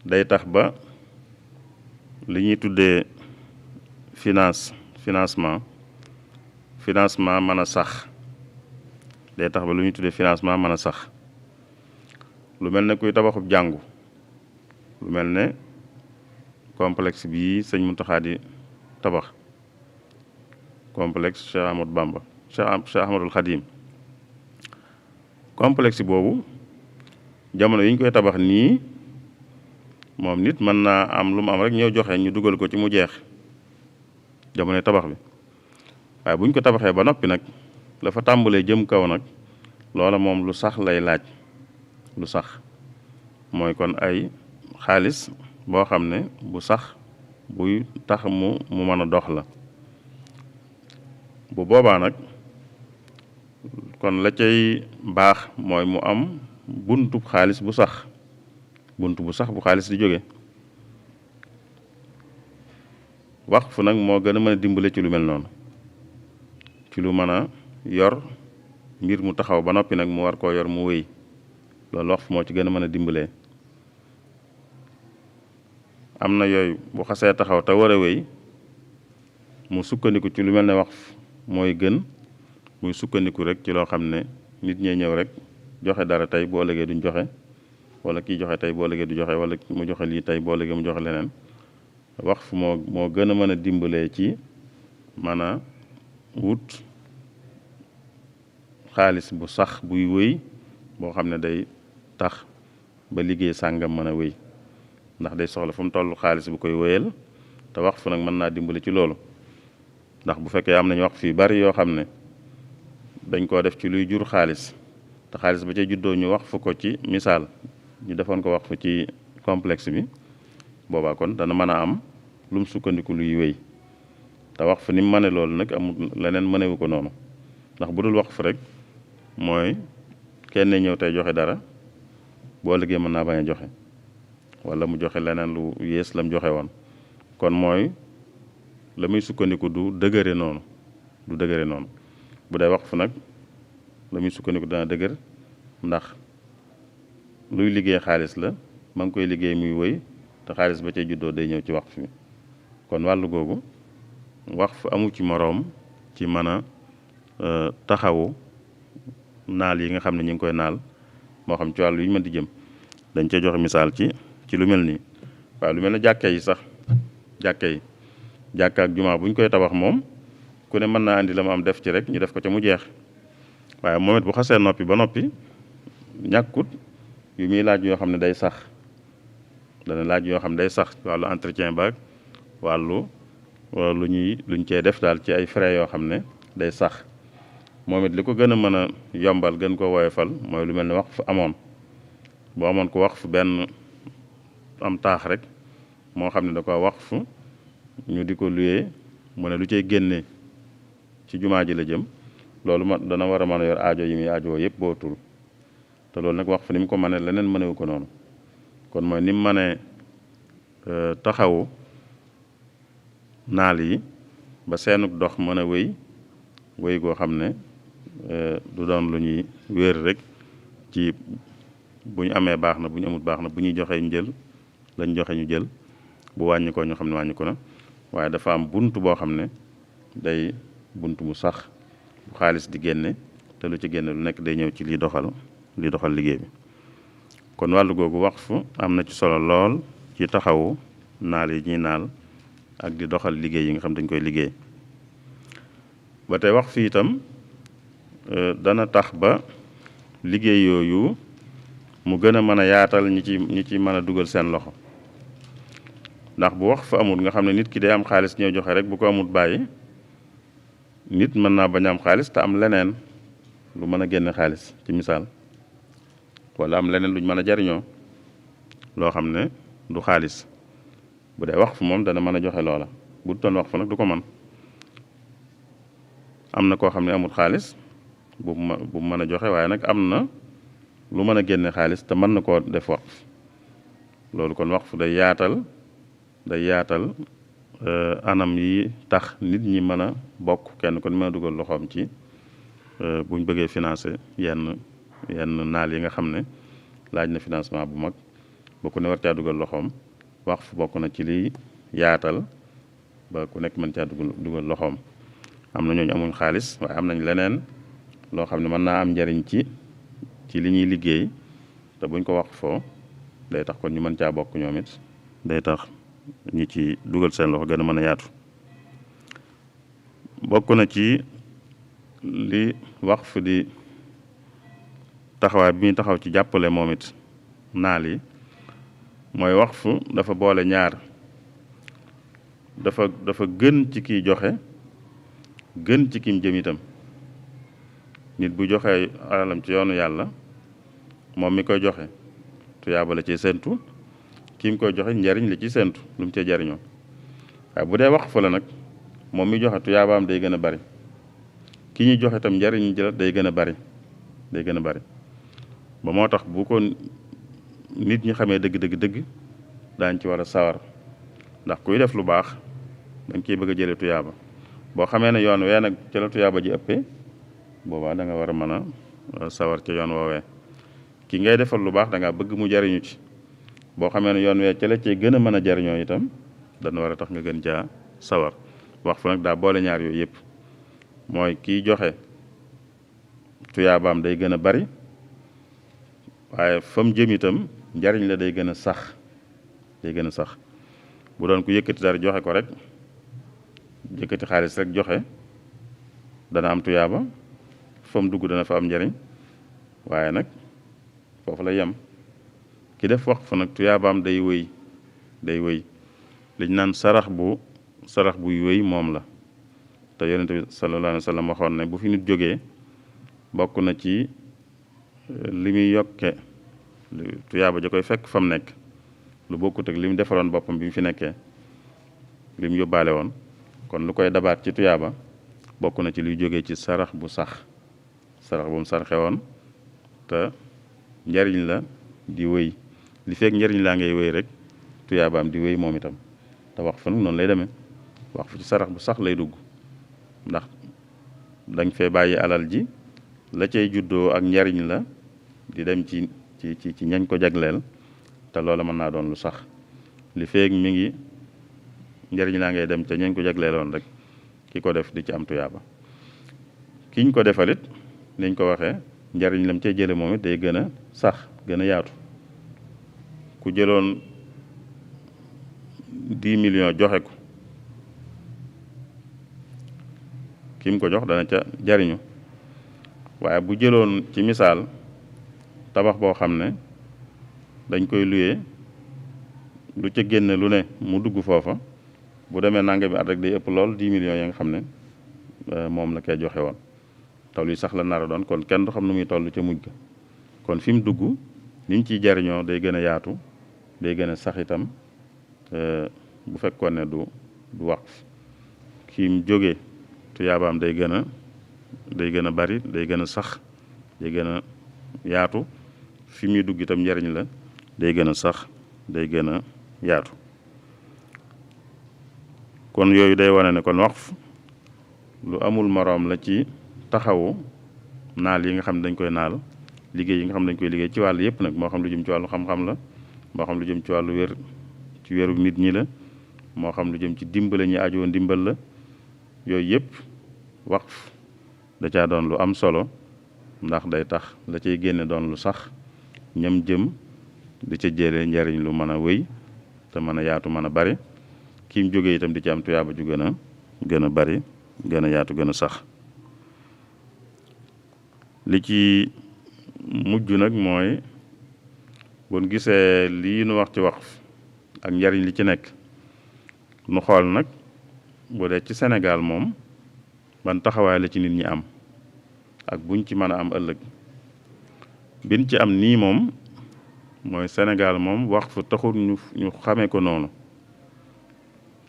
day tax ba li ñuy tuddee financement mën a sax. day tax ba lu ñuy tuddee financement mën a sax. lu mel ne kuy tabaxub jàngu, lu mel ne complexe bii sëñ Muntaxa di tabax, complexe Cheikh Ahmadou Bamba, Cheikh Ahmadul Xadim. complexe boobu jamono yi ñu koy tabax nii, moom nit mën naa am lu mu am rek ñëw joxe ñu dugal ko ci mu jeex jamono tabax bi. waaye bu ñu ko tabaxee ba noppi nag, la fa tàmbalee jëm kaw nag, loola moom lu sax lay laaj. lu sax mooy kon ay xaalis boo xam ne bu sax buy tax mu mën a dox la. bu boobaa nag kon la cay baax mooy mu am buntu xaalis bu sax, bu xaalis di jóge. waqf nag moo gën a mën a dimbale ci lu mel noonu, ci lu mën a yor mbir mu taxaw ba noppi nag mu war koo yor mu wéy. loolu waqf moo ci gën a mën a dimbalee. am na yooyu bu xasee taxaw te war a wéy, mu sukkandiku ci lu mel ne waqf mooy gën, muy sukkandiku rek ci loo xam ne nit ñee ñëw rek joxe dara tey boo ëllëgee duñ joxe, wala kii joxe tey boo ëllëgee du joxe, wala mu joxe lii tey boo ëllëgee mu joxe leneen. waqf moo gën a mën a dimbalee ci mën a wut xaalis bu sax buy wéy boo xam ne day tax ba liggéey sàngam mën a wéy, ndax day soxla fu mu toll xaalis bu koy wéyal, te waqf nag mën naa dimbali ci loolu. ndax bu fekkee am nañu waqf yu bari yoo xam ne dañ koo def ci luy jur xaalis, te xaalis ba ca juddoo ñu waqf ko ci misaal ñu defoon ko waqf ci complexe bi, boobaa kon dana mën a am lu mu sukkandiku luy wéy. te waqf ni mu mëne loolu nag amul leneen mënewu ko noonu, ndax bu dul waqf rek mooy kenn ñëw tey joxe dara boo liggéey mën naa bañ a joxe, wala mu joxe leneen lu yées la mu joxe woon. kon mooy la muy sukkandiku du dëgëre noonu, bu dee waqf nag la muy sukkandiku dana dëgër, ndax luy liggéey xaalis la, ma ngi koy liggéey muy wéy, te xaalis ba ca juddoo day ñëw ci waqf bi. kon wàllu googu waqf amu ci moroom ci mën a taxawu naal yi nga xam ne ñu ngi koy naal, moo xam ci wàllu yi ñu mën di jëm. dañ cee joxe misaal ci lu mel nii. waaw lu mel ne jàkke yi sax, jàkka ak jumaa bu ñu koy tabax moom ku ne mën naa andi la mu am def ci rek ñu def ko ca mu jeex, waaye moom it bu xasee noppi ba noppi ñàkkut yu muy laaj yoo xam ne day sax, dana laaj yoo xam ne day sax wàllu entretien baag wàllu luñ cee def daal ci ay frais yoo xam ne day sax. moom it li ko gën a mën a yombal gën ko woyofal mooy lu mel ne waqf amoon, boo amoon ko waqf benn am taax rek moo xam ne da ko waqf ñu di ko luyee, mu ne lu cay génne ci jumaa ji la jëm, loolu dana war a mën a yor aajo yi muy aajowoo yëpp boo tur. te loolu nag waqf ni mu ko mënee leneen mënewu ko noonu. kon mooy ni mu mënee taxawu naal yi ba seenug dox mën a wéy goo xam ne du doon lu ñuy wéer rek ci bu ñu amee baax na, bu ñu amut baax na, bu ñuy joxee ñu jël lañ joxe ñu jël, bu wàññi ko ñu xam ne wàññi ko na. waaye dafa am bunt boo xam ne day bunt bu sax bu xaalis di génne, te lu ci génne lu nekk day ñëw ci liy doxal liggéey bi. kon wàllu googu waqf am na ci solo lool ci taxawu naal yi ñuy naal ak di doxal liggéey yi nga xam dañ koy liggéey. ba tey waqf itam dana tax ba liggéey yooyu mu gën a mën a yaatal ñi ci mën a dugal seen loxo, ndax bu waqf amul nga xam ne nit ki day am xaalis ñëw joxe rek, bu ko amut bàyyi, nit mën naa bañ a am xaalis te am leneen lu mën a génne xaalis ci misaal, wala am leneen luñ mën a jariñoo loo xam ne du xaalis. bu dee waqf moom dana mën a joxe loola, bu doon waqf nag du ko mën. am na koo xam ne amul xaalis bu mën a joxe, waaye nag am na lu mën a génne xaalis te mën na koo def waqf. loolu kon waqf day yaatal anam yi tax nit ñi mën a bokk, kenn kon mën a dugal loxoom ci buñ bëggee financer yenn naal yi nga xam ne laaj na financement bu mag, ba ku ne war caa dugal loxoom. waqf bokk na ci liy yaatal ba ku nekk mën caa dugal loxoom. am na ñooñu amuñ xaalis, waaye am nañ leneen loo xam ne mën naa am njariñ ci li ñuy liggéey, te buñ ko waqfoo day tax kon ñu mën caa bokk ñoom it, day tax ñi ci dugal seen loxo gën a mën a yaatu. bokk na ci li waqf di taxawaay bi muy taxaw ci jàppale moom it naal yi, mooy waqf dafa boole ñaar, dafa gën ci kiy joxe, gën ci kim jëm itam. nit bu joxee alalam ci yoonu yàlla, moom mi koy joxe tuyaaba la ci séntu, ki mu koy joxe njariñ la ci séntu lu mu cee jariñoo. waaye bu dee waqf la nag, moom mi joxe tuyaabaam day gën a bari, ki ñuy joxe itam njariñ jëla day gën a bari ba moo tax bu ko nit ñi xamee dëgg daañ ci war a sawar, ndax kuy def lu baax dañ ciy bëgg a jële tuyaaba. boo xamee ne yoon wee nag ca la tuyaaba ji ëppee, boobaa da nga war a mën a sawar ca yoon woowee. ki ngay defal lu baax da nga bëgg mu jariñu ci, boo xamee ne yoon wee ca la cee gën a mën a jariñoo itam dana war a tax nga gën caa sawar. waqf nag daa boole ñaar yooyu yëpp, mooy kiy joxe tuyaabaam day gën a bari waaye fam jëm itam njariñ la day gën a sax bu doon ku yëkkati dara joxe ko rek yëkkati xaalis rek joxe dana am tuyaaba fam dugg dana fa am njariñ waaye nag foofu la yem ki def waqf nag tuyaabaam day wëy liñ naan sarax buy wëy moom la te yonent bi sallallahu alayhi wa sallam waxoon ne bu fi nit jógee bokk na ci li muy yokke tuyaaba ja koy fekk fa mu nekk lu bokkut ak li mu defaloon boppam bi mu fi nekkee li mu yóbbaale woon kon lu koy dabaat ci tuyaaba bokk na ci luy jógee ci sarax bu mu sarxe woon te njariñ la di wëy li fekk njariñ laa ngay wëy rek tuyaabaam di wëy moom itam te wax fa nag noonu lay demee wax fu ci sarax bu sax lay dugg ndax dañ fee bàyyi alal ji la cay juddoo ak njariñ la di dem ci ñañ ko jagleel te loola mën naa doon lu sax li feeg mi ngi njariñ laa ngay dem ca ñañ ko jagleeloon rek ki ko def di ci am tuyaaba kiñ ko defalit niñ ko waxee njariñ lam cay jële moom it day gën a sax gën a yaatu ku jëloon 10 millions joxe ko kim ko jox dana ca jariñu waaye bu jëloon ci misaal tabax boo xam ne dañ koy luye lu ca génne lu ne mu dugg foofa bu demee nanga bi at rek day ëpp lool 10 millions ya nga xam ne moom la koy joxe woon taw li sax la nar a doon kon kenn du xam nu muy toll ca mujj ga kon fi mu dugg ni mu ciy jariñoo day gën a yaatu day gën a sax itam bu fekkoon ne du waqf kii mu jógee tuyaabaam day gën a bari day gën a sax day gën a yaatu fi muy dugg itam njariñ la day gën a sax day gën a yaatu kon yooyu day wane ne kon waqf lu amul moroom la ci taxawu naal yi nga xam ne dañ koy naal liggéey yi nga xam ne dañ koy liggéey ci wàllu yëpp nag moo xam lu jëm ci wàllu xam-xam la moo xam lu jëm ci wàllu wéru nit ñi la moo xam lu jëm ci dimbale ñi ajoo ndimbal la yooyu yëpp waqf da caa doon lu am solo ndax day tax la cay génne doon lu sax ñam jëm di ca jëlee njariñ lu mën a wéy te mën a yaatu mën a bari ki mu jógee itam di ci am tuyaaba ju gën a bari gën a yaatu gën a sax li ci mujj nag mooy buñ gisee lii nu wax ci waqf ak njariñ li ci nekk nu xool nag bu dee ci Sénégal moom ban taxawaay la ci nit ñi am ak buñ ci mën a am ëllëg bin ci am nii moom mooy Sénégal moom waqf taxul ñu xamee ko noonu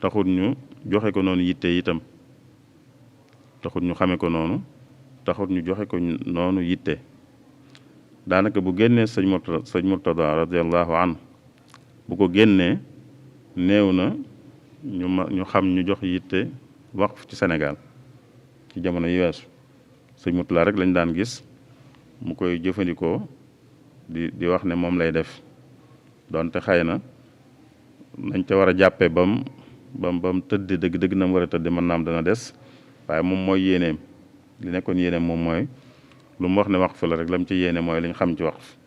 taxul ñu joxe ko noonu yitte itam taxul ñu xamee ko noonu taxul ñu joxe ko noonu yitte daanaka bu génnee sëñ Murtada radiallahu anhu bu ko génnee néew na ñu xam ñu jox yitte waqf ci Sénégal ci jamono yi weesu sëñ Murtada rek lañ daan gis mu koy jëfandikoo di wax ne moom lay def donte xëy na nañ ca war a jàppe bam tëdd dëgg na mu war a tëdd mën naam dana des waaye moom mooy yéeneem li nekkoon yéeneem moom mooy lu mu wax ne waqf la rek lam ci yéene mooy li ñu xam ci waqf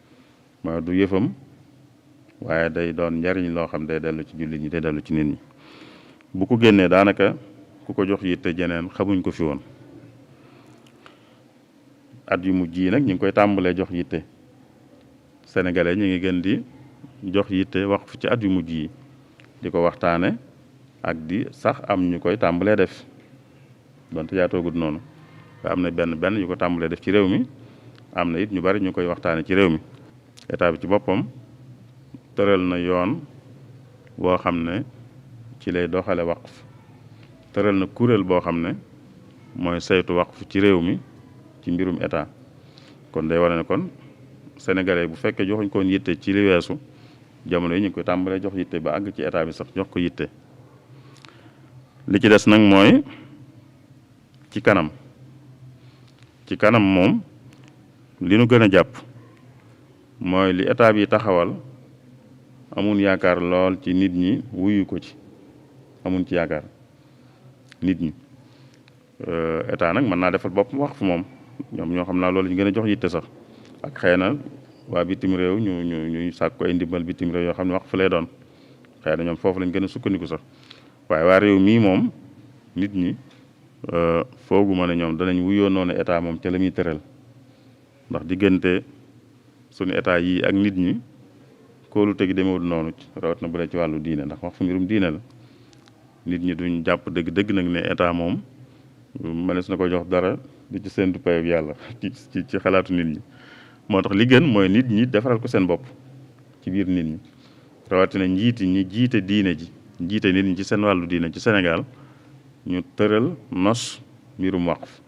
mooy du yëfam waaye day doon njariñ loo xam day dellu ci jullit ñi day dellu ci nit ñi bu ko génnee daanaka ku ko jox yitte jeneen xamuñ ko fi woon at yu mujj yi nag ñu ngi koy tàmbalee jox yitte sénégalais ñu ngi gën di jox yitte waqf ci at yu mujj yi di ko waxtaane ak di sax am ñu koy tàmbalee def donte yaatoogut noonu waaye am na benn yu ko tàmbalee def ci réew mi am na it ñu bari ñu koy waxtaane ci réew mi état bi ci boppam tëral na yoon boo xam ne ci lay doxale waqf tëral na kuréel boo xam ne mooy saytu waqf ci réew mi ci mbirum état kon day wane ne kon sénégalais bu fekkee joxuñ koon yitte ci li weesu jamono yi ñu ngi koy tàmbalee jox yitte ba àgg ci état bi sax jox ko yitte li ci des nag mooy ci kanam moom li nu gën a jàpp mooy li état bi taxawal amun yaakaar lool ci nit ñi wuyu ko ci amun ci yaakaar nit ñi état nag mën naa defal bopp waqf moom ñoom ñoo xam naa loolu ñu gën a jox yitte sax ak xëy na waa bitim réew ñu sàkk ko ay ndimbal bitim réew yoo xam ne wax fa lay doon xëy na ñoom foofu lañ gën a sukkandiku sax waaye waa réew mii moom nit ñi fooguma ne ñoom danañ wuyoo noonu état moom ca la muy tëral ndax diggante suñu état yii ak nit ñi kóolu tegi demewul noonu rawat na bu dee ci wàllu diine ndax wax fu mbirum diine la nit ñi duñ jàpp dëgg nag ne état moom mënees na ko jox dara di ci séntu payoog yàlla ci xalaatu nit ñi moo tax li gën mooy nit ñi defaral ko seen bopp ci biir nit ñi rawatina njiiti ñi jiite diine ji jiite nit ñi ci seen wàllu diine ci Sénégal ñu tëral nos mbirum waqf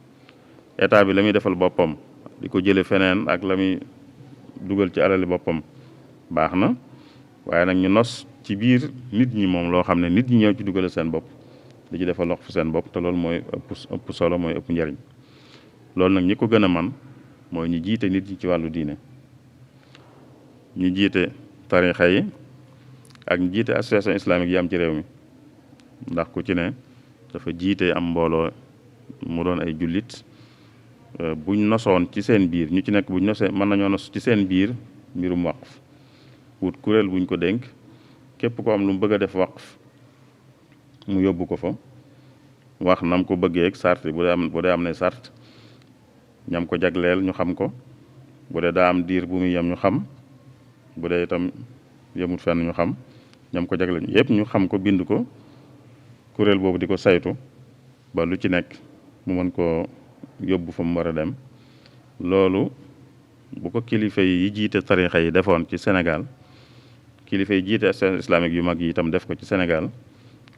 état bi la muy defal boppam di ko jële feneen ak la muy dugal ci alali boppam baax na waaye nag ñu nos ci biir nit ñi moom loo xam ne nit ñi ñëw ci dugale seen bopp di ci defal waqf seen bopp te loolu mooy ëpp solo mooy ëpp njariñ loolu nag ñi ko gën a man mooy ñu jiite nit ñi ci wàllu diine ñu jiite tarixa yi ak ñu jiite association islamique yi am ci réew mi ndax ku ci ne dafa jiite am mbooloo mu doon ay jullit buñ nosoon ci seen biir ñu ci nekk buñ nosee mën nañoo nos ci seen biir mbirum waqf wut kuréel buñ ko dénk képp ko am lu mu bëgg a def waqf mu yóbbu ko fa wax nam ko bëggee ak sart bu dee am ne sart ñam ko jagleel ñu xam ko bu dee daa am diir bu muy yem ñu xam bu dee itam yemut fenn ñu xam ñam ko jagleel yëpp ñu xam ko bind ko kuréel boobu di ko saytu ba lu ci nekk mu mën koo yóbbu fa mu war a dem loolu bu ko kilifa yi jiite tarixa yi defoon ci Sénégal kilifa yi jiite association islamique yu mag yi itam def ko ci Sénégal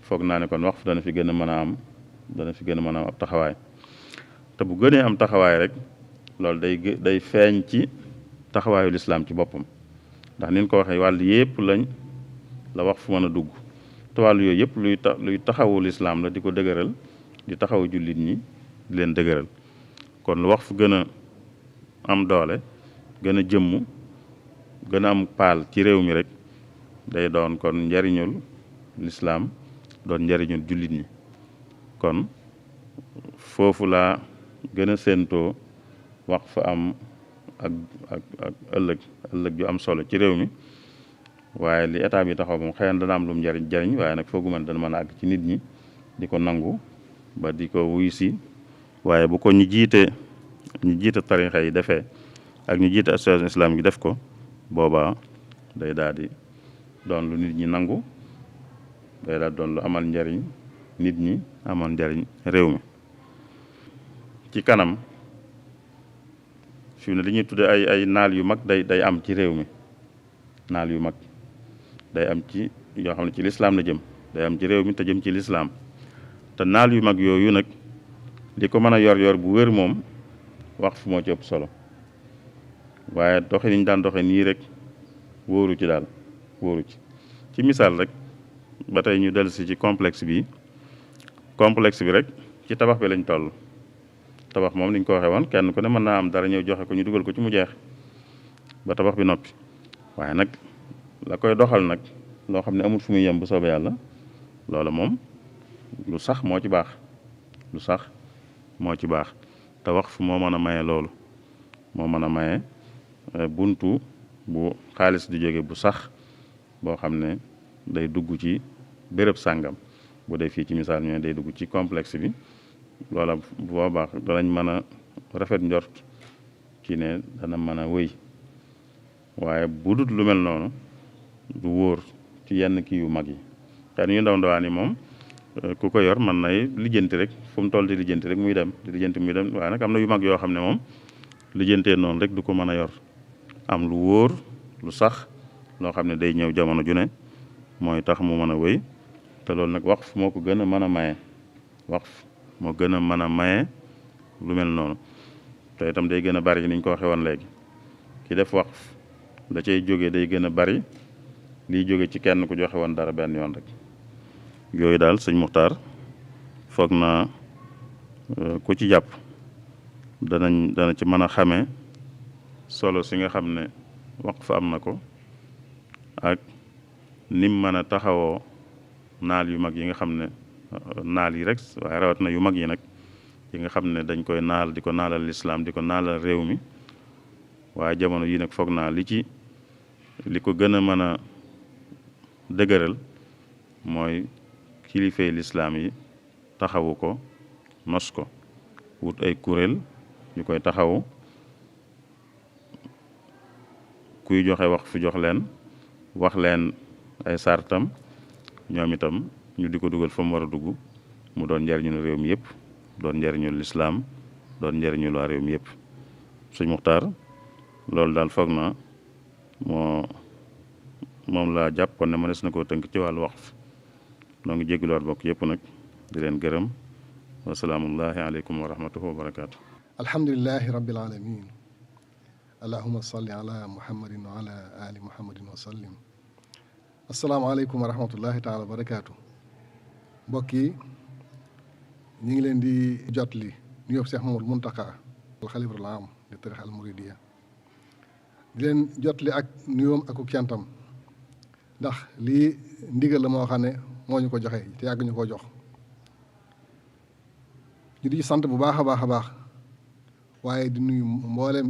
foog naa ne kon waqf dana fi gën a mën a am ab taxawaay te bu gënee am taxawaay rek loolu day feeñ ci taxawaayu lislaam ci boppam ndax ni ñu ko waxee wàll yëpp la waqf mën a dugg te wàll yooyu yëpp luy taxawu lislaam la di ko dëgëral di taxawu jullit ñi di leen dëgëral kon lu waqf gën a am doole gën a jëmm gën a am paal ci réew mi rek day doon kon njariñul lislaam doon njariñul jullit ñi kon foofu laa gën a séentoo waqf am ak ëllëg ju am solo ci réew mi waaye li état bi taxaw moom xëy na dana am lu mu jariñ waaye nag foogu man dana mën a àgg ci nit ñi di ko nangu ba di ko wuy si waaye bu ko ñu jiite tarixa yi defee ak ñu jiite association islamique yi def ko boobaa day daal di doon lu nit ñi nangu day daal doon lu amal njariñ nit ñi amal njariñ réew mi ci kanam fi mu ne li ñuy tudde ay naal yu mag day am ci réew mi naal yu mag day am ci yoo xam ne ci lislaam la jëm day am ci réew mi te jëm ci lislaam te naal yu mag yooyu nag li ko mën a yor bu wér moom waqf moo ci ëpp solo waaye doxe niñ daan doxe nii rek wóoru ci daal ci misaal rek ba tey ñu dellusi ci complexe bi rek ci tabax bi lañ toll tabax moom niñ ko waxee woon kenn ku ne mën naa am dara ñëw joxe ko ñu dugal ko ci mu jeex ba tabax bi noppi waaye nag la koy doxal nag loo xam ne amul fu muy yem bu soobee yàlla loola moom lu sax moo ci baax te waqf moo mën a maye loolu moo mën a maye buntu bu xaalis di jóge bu sax boo xam ne day dugg ci béréb sàngam bu dee fii ci misaal ñooy day dugg ci complexe bi loola bu boobaa danañ mën a rafet njort ci ne dana mën a wëy waaye bu dut lu mel noonu du wóor ci yenn kii yu mag yi xëy na ñu ndawaan yi moom ku ko yor mën nay lijjanti rek fu mu toll di lijjanti rek muy dem waaye nag am na yu mag yoo xam ne moom lijjantee noonu rek du ko mën a yor am lu wóor lu sax loo xam ne day ñëw jamono ju ne mooy tax mu mën a wéy te loolu nag waqf moo ko gën a mën a maye waqf moo gën a mën a maye lu mel noonu te itam day gën a bari ni ñu ko waxee woon léegi ki def waqf la cay jóge day gën a bari liy jóge ci kenn ku joxe woon dara benn yoon rek yooyu daal sëñ Muxtaar foog naa ku ci jàpp dana ci mën a xamee solo si nga xam ne waqf am na ko ak nim mën a taxawoo naal yu mag yi nga xam ne naal yi rek waaye rawat na yu mag yi nag yi nga xam ne dañ koy naal di ko naalal lislaam di ko naalal réew mi waaye jamono yi nag foog naa li ko gën a mën a dëgëral mooy kilifay lislaam yi taxawu ko nos ko wut ay kuréel ñu koy taxawu kuy joxe wax fu jox leen wax leen ay sartam ñoom itam ñu di ko dugal fa mu war a dugg mu doon njariñul réew mi yëpp doon njariñul lislaam doon njariñul waa réew mi yëpp sëñ Muxtaar loolu daal foog na moom laa jàppoon ne mënees na koo tënk ci wàllu waqf noo ngi jégaluwaat bokk yëpp nag di leen gërëm wasalaamullahi aleykum wa rahmatuhu wa barakaatu. alhamdulilahi rabbil alamin allahuma salli ala muhammadin wa ala ali muhammadin wa sallim. asalaamaaleykum wa rahmatullahi taala wa barakaatu. mbokk yi ñu ngi leen di jotli nuyoo Cheikh Mamadou Mountakha al xalifatul aam li tarixa al muridiya di leen jotli ak nuyoom ak cantam ndax lii ndigal la moo xam ne moo ñu ko joxe te yàgg ñu koo jox ñu di sant bu baax a baax a baax waaye di nuyu mboolem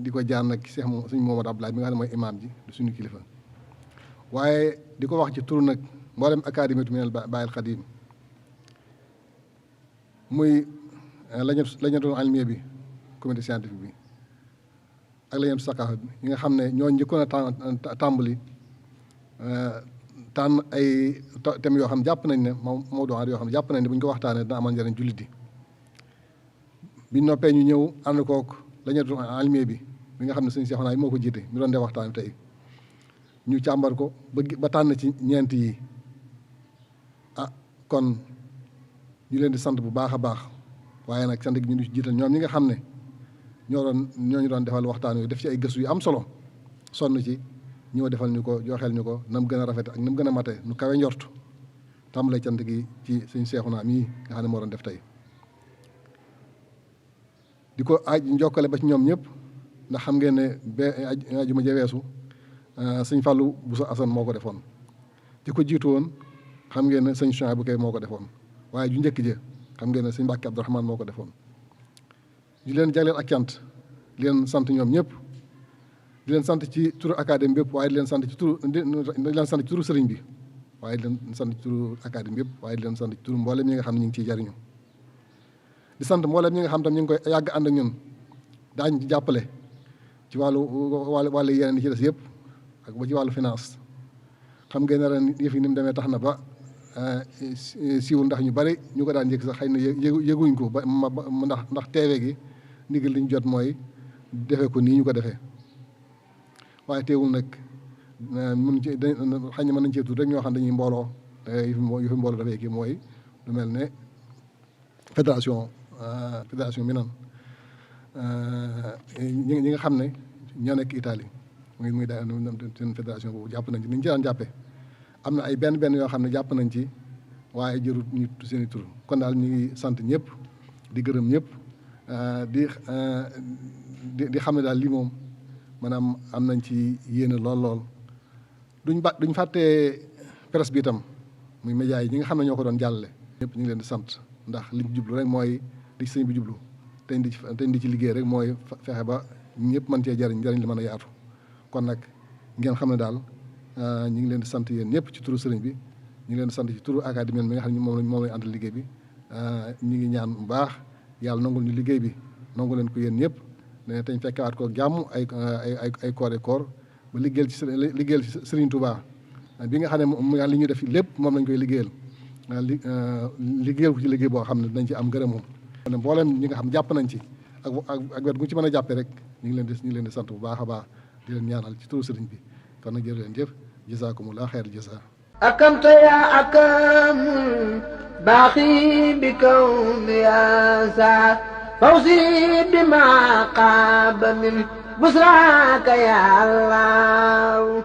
di ko jaan nag Cheikh suñu Momadou Abdoulaye bi nga xam ne mooy imaam ji du suñu kilifa waaye di ko wax ci turu nag mboolem académie minal Baayil Xadim muy lañu almiya bi comité scientifique bi ak lañu saqaafa bi ñi nga xam ne ñoo njëkkoon a tàmbali tànn ay thèmes yoo xam ne jàpp nañ ne mawduwaat yoo xam ne jàpp nañ ne bu ñu ko waxtaanee dina amal njëriñ jullit yi biñ noppee ñu ñëw ànd kook lañu almiya bi nga xam ne suñu seexonaay moo ko jiite mi doon def waxtaan tey ñu càmbar ko ba tànn ci ñeent yi kon ñu leen di sant bu baax a baax waaye nag sant gi ñu di jiital ñoom ñi nga xam ne ñooñu doon defal waxtaan yooyu def ci ay gëstu yu am solo sonn ci ñëw defal ñu ko joxeel ñu ko nam gën a rafet ak nam gën a mate nu kawe njort tàmbalee cant gi ci suñ seexunaa mii nga xam ne moo doon def tey di ko njokkale ba ci ñoom ñëpp ndax xam ngeen ne ajuma ja weesu sëñ Fallou Bousso Assane moo ko defoon di ko jiitu woon xam ngeen ne sëñ Chouaïbou Kay moo ko defoon waaye ju njëkk je xam ngeen ne sëñ Mbàkke Abdourahmane moo ko defoon di leen jagleel ak cant di leen sant ñoom ñëpp di leen sant ci turu académie bépp waaye di leen sant ci turu sëriñ bi waaye di leen sant ci turu académie bépp waaye di leen sant ci turu mboolem ñi nga xam ne ñu ngi ciy jariñu di sant mboolem ñi nga xam tam ñu ngi koy yàgg ànd ak ñun daañu ci jàppale ci wàllu yeneen yi ci des yëpp ak ba ci wàllu finance xam ngeen ne ren yëf yi ni mu demee tax na ba siiwul ndax ñu bari ñu ko daan yëg sax xëy na yëguñ ko ba ndax teewe gi ndigal li ñu jot mooy defee ko nii ñu ko defee waaye teewul nag mun ci xëy na mën nañ cee tuut rek ñoo xam dañuy mbooloo yu fi mbooloo dafay kii mooy lu mel ne fédération Minan ñi nga xam ne ñoo nekk Italie muy daal seen fédération boobu jàpp nañ ci ni ñu ci daan jàppee am na ay benn yoo xam ne jàpp nañ ci waaye jërut ñu seen i tur kon daal ñu ngi sant ñëpp di gërëm ñëpp di xam ne daal lii moom maanaam am nañ ci yéene lool duñ fàttee presse bi itam muy médias yi ñi nga xam ne ñoo ko doon jàllale ñëpp ñu ngi leen di sant ndax liñ jublu rek mooy li sëñ bi jublu teñ di ci liggéey rek mooy fexe ba ñëpp mën cee jariñ li mën a yaatu kon nag ngeen xam ne daal ñu ngi leen di sant yéen ñëpp ci turu sëriñ bi ñu ngi leen di sant ci turu académie mi nga xam ne moom lañu àndal liggéey bi ñu ngi ñaan bu baax yàlla nangul ñu liggéey bi nangu leen ko yéen ñëpp ne teñ fekkewaat ko jàmm ay koor ba liggéeyal ci Sëriñ Tuubaa bi nga xam ne li ñu def lépp moom lañ koy liggéeyal liggéeyal ko ci liggéey boo xam ne dinañ ci am ngërëm moom ne mboolem ñi nga xam jàpp nañ ci ak wet gu ci mën a jàppee rek ñu ngi leen di sant bu baax a baax di leen ñaanal ci turu sëriñ bi kon nag jërë leen jëf jazakumullah xeer jasa أكمت يا أكم باقي بكون يا سعد فوزي بما قاب من بسراك يا الله